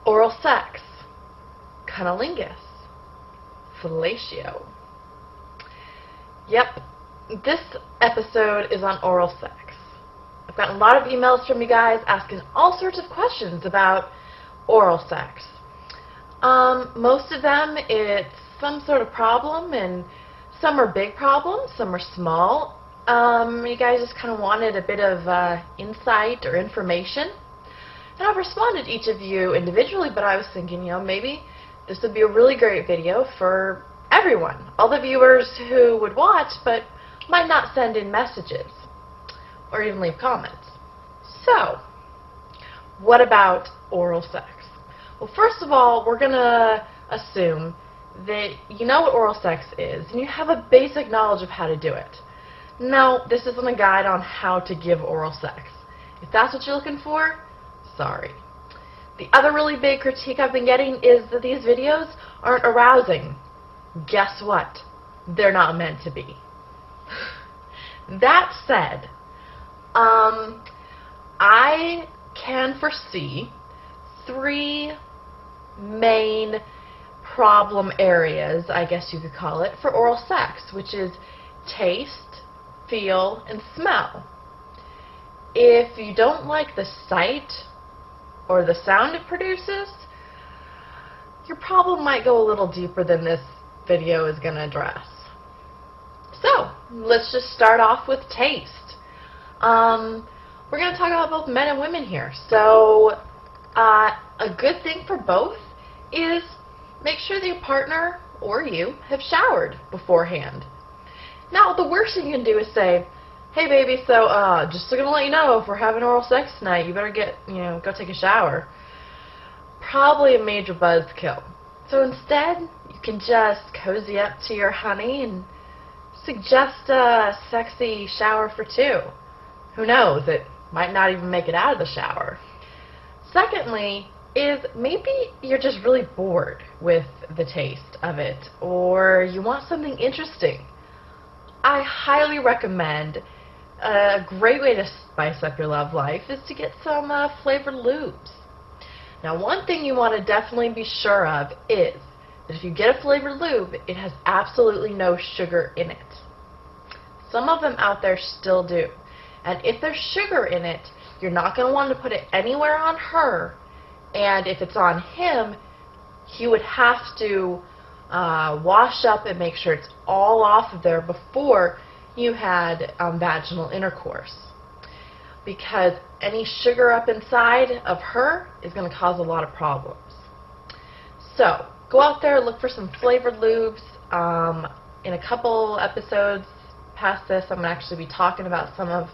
Oral sex, cunnilingus, fellatio. Yep, this episode is on oral sex. I've gotten a lot of emails from you guys asking all sorts of questions about oral sex. Most of them, it's some sort of problem, and some are big problems, some are small. You guys just kind of wanted a bit of insight or information. And I've responded to each of you individually, but I was thinking, maybe this would be a really great video for everyone. All the viewers who would watch, but might not send in messages or even leave comments. So, what about oral sex? Well, first of all, we're going to assume that you know what oral sex is, and you have a basic knowledge of how to do it. No, this isn't a guide on how to give oral sex. If that's what you're looking for, sorry. The other really big critique I've been getting is that these videos aren't arousing. Guess what? They're not meant to be. That said, I can foresee 3 main problem areas, I guess you could call it, for oral sex, which is taste, feel, and smell. If you don't like the sight or the sound it produces, your problem might go a little deeper than this video is going to address. So, let's just start off with taste. We're going to talk about both men and women here. So, a good thing for both is make sure that your partner or you have showered beforehand. Now, the worst thing you can do is say, hey baby, so just going to let you know, if we're having oral sex tonight, you better go take a shower. Probably a major buzzkill. So instead, you can just cozy up to your honey and suggest a sexy shower for 2. Who knows, it might not even make it out of the shower. Secondly, is maybe you're just really bored with the taste of it, or you want something interesting. I highly recommend a great way to spice up your love life is to get some flavored lubes. Now, one thing you want to definitely be sure of is that if you get a flavored lube, it has absolutely no sugar in it. Some of them out there still do. And if there's sugar in it, you're not going to want to put it anywhere on her. And if it's on him, he would have to wash up and make sure it's all off of there before you had vaginal intercourse. Because any sugar up inside of her is going to cause a lot of problems. So, go out there, look for some flavored lubes. In a couple episodes past this, I'm going to actually be talking about some of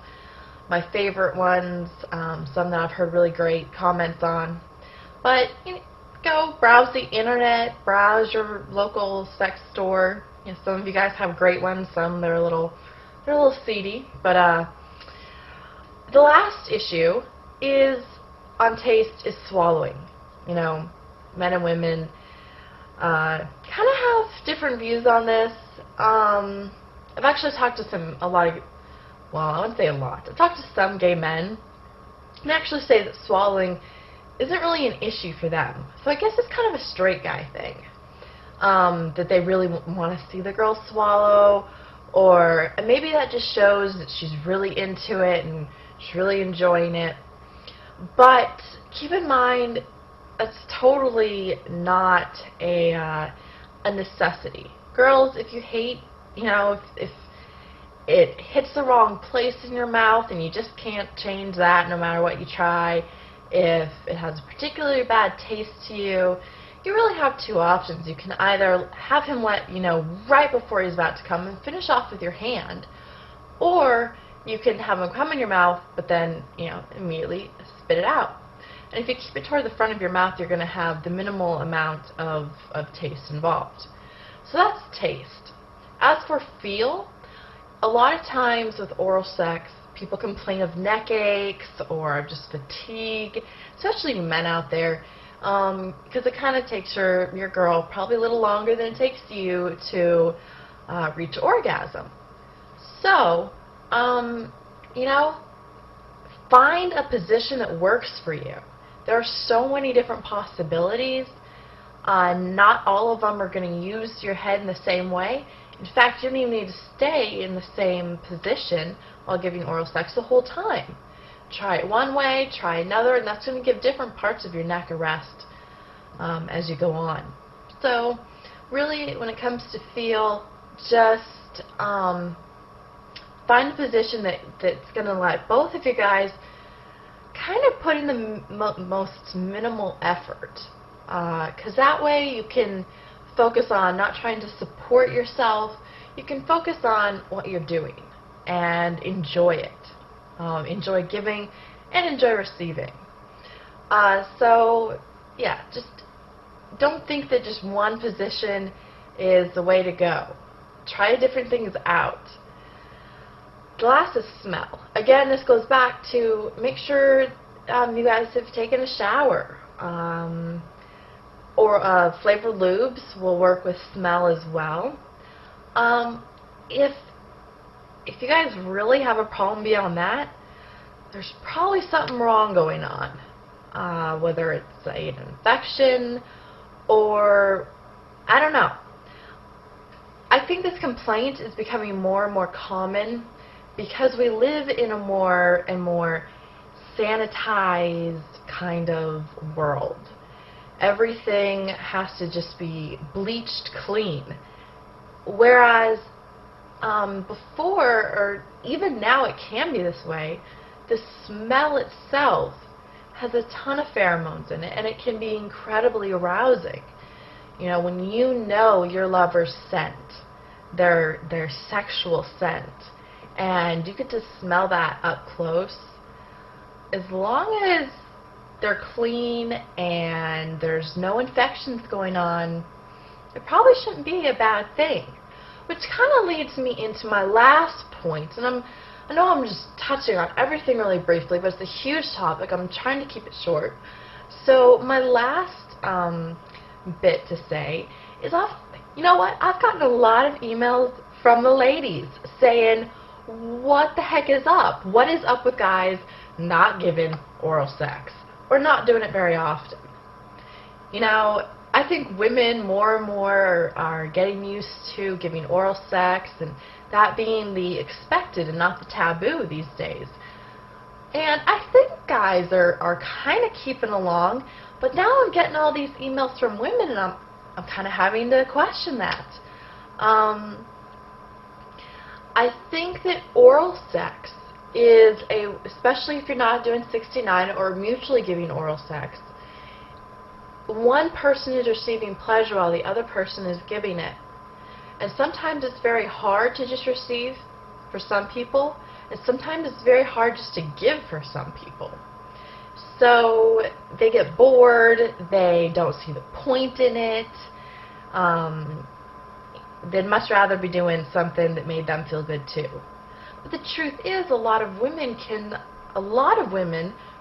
my favorite ones, some that I've heard really great comments on. But go browse the internet, browse your local sex store. Some of you guys have great ones, some they're a little seedy. But the last issue is on taste is swallowing. Men and women kind of have different views on this. I've actually talked to I wouldn't say a lot. I've talked to some gay men and actually say that swallowing isn't really an issue for them. So I guess it's kind of a straight guy thing. That they really want to see the girl swallow, and maybe that just shows that she's really into it and she's really enjoying it. But keep in mind, that's totally not a necessity. Girls, if you hate, if it hits the wrong place in your mouth and you just can't change that no matter what you try, if it has a particularly bad taste to you, you really have 2 options. You can either have him let you know right before he's about to come and finish off with your hand, or you can have him come in your mouth but then immediately spit it out. And if you keep it toward the front of your mouth, you're going to have the minimal amount of taste involved. So that's taste. As for feel, a lot of times with oral sex, people complain of neck aches or just fatigue, especially men out there, because it kind of takes your girl probably a little longer than it takes you to reach orgasm. So, find a position that works for you. There are so many different possibilities. Not all of them are going to use your head in the same way. In fact, you don't even need to stay in the same position while giving oral sex the whole time. Try it one way, try another, and that's going to give different parts of your neck a rest as you go on. So really, when it comes to feel, just find a position that's going to let both of you guys kind of put in the most minimal effort. Because that way you can focus on not trying to support yourself. You can focus on what you're doing and enjoy it. Enjoy giving and enjoy receiving. So yeah, just don't think that just one position is the way to go. Try different things out. The last is smell. Again, this goes back to make sure you guys have taken a shower. Or flavored lubes will work with smell as well. If you guys really have a problem beyond that, there's probably something wrong going on. Whether it's an infection or, I don't know. I think this complaint is becoming more and more common because we live in a more and more sanitized kind of world. Everything has to just be bleached clean. Whereas before, or even now it can be this way, the smell itself has a ton of pheromones in it, and it can be incredibly arousing. You know, when you know your lover's scent, their sexual scent, and you get to smell that up close, as long as they're clean and there's no infections going on, it probably shouldn't be a bad thing. Which kind of leads me into my last point, and I know I'm just touching on everything really briefly, but it's a huge topic. I'm trying to keep it short. So my last bit to say is, you know what? I've gotten a lot of emails from the ladies saying, what the heck is up? What is up with guys not giving oral sex or not doing it very often? You know, I think women more and more are getting used to giving oral sex, and that being the expected and not the taboo these days. And I think guys are kind of keeping along, but now I'm getting all these emails from women, and I'm kind of having to question that. I think that oral sex is especially if you're not doing 69 or mutually giving oral sex, one person is receiving pleasure while the other person is giving it. And sometimes it's very hard to just receive for some people, and sometimes it's very hard just to give for some people. So they get bored, they don't see the point in it, they'd much rather be doing something that made them feel good too. But the truth is, a lot of women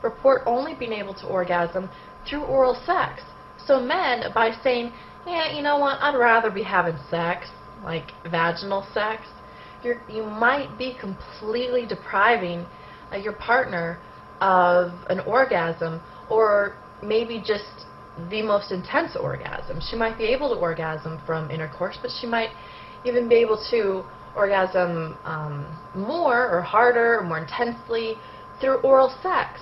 report only being able to orgasm through oral sex. So men, by saying, yeah, you know what, I'd rather be having sex, like vaginal sex, you might be completely depriving your partner of an orgasm, or maybe just the most intense orgasm. She might be able to orgasm from intercourse, but she might even be able to orgasm more or harder or more intensely through oral sex.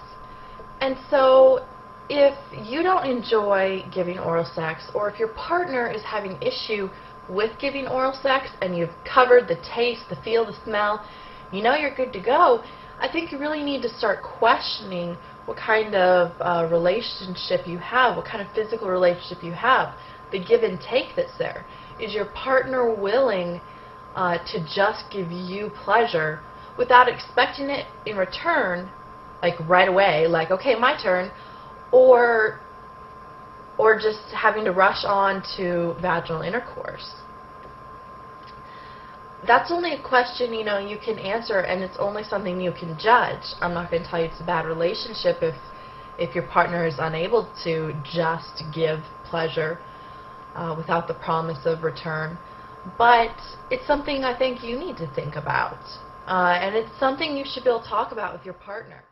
And so if you don't enjoy giving oral sex, or if your partner is having issue with giving oral sex and you've covered the taste, the feel, the smell, you know you're good to go, I think you really need to start questioning what kind of relationship you have, what kind of physical relationship you have, the give and take that's there. Is your partner willing to just give you pleasure without expecting it in return, like right away, like, okay, my turn, or just having to rush on to vaginal intercourse? That's only a question, you know, you can answer, and it's only something you can judge. I'm not going to tell you it's a bad relationship if your partner is unable to just give pleasure without the promise of return. But it's something I think you need to think about, and it's something you should be able to talk about with your partner.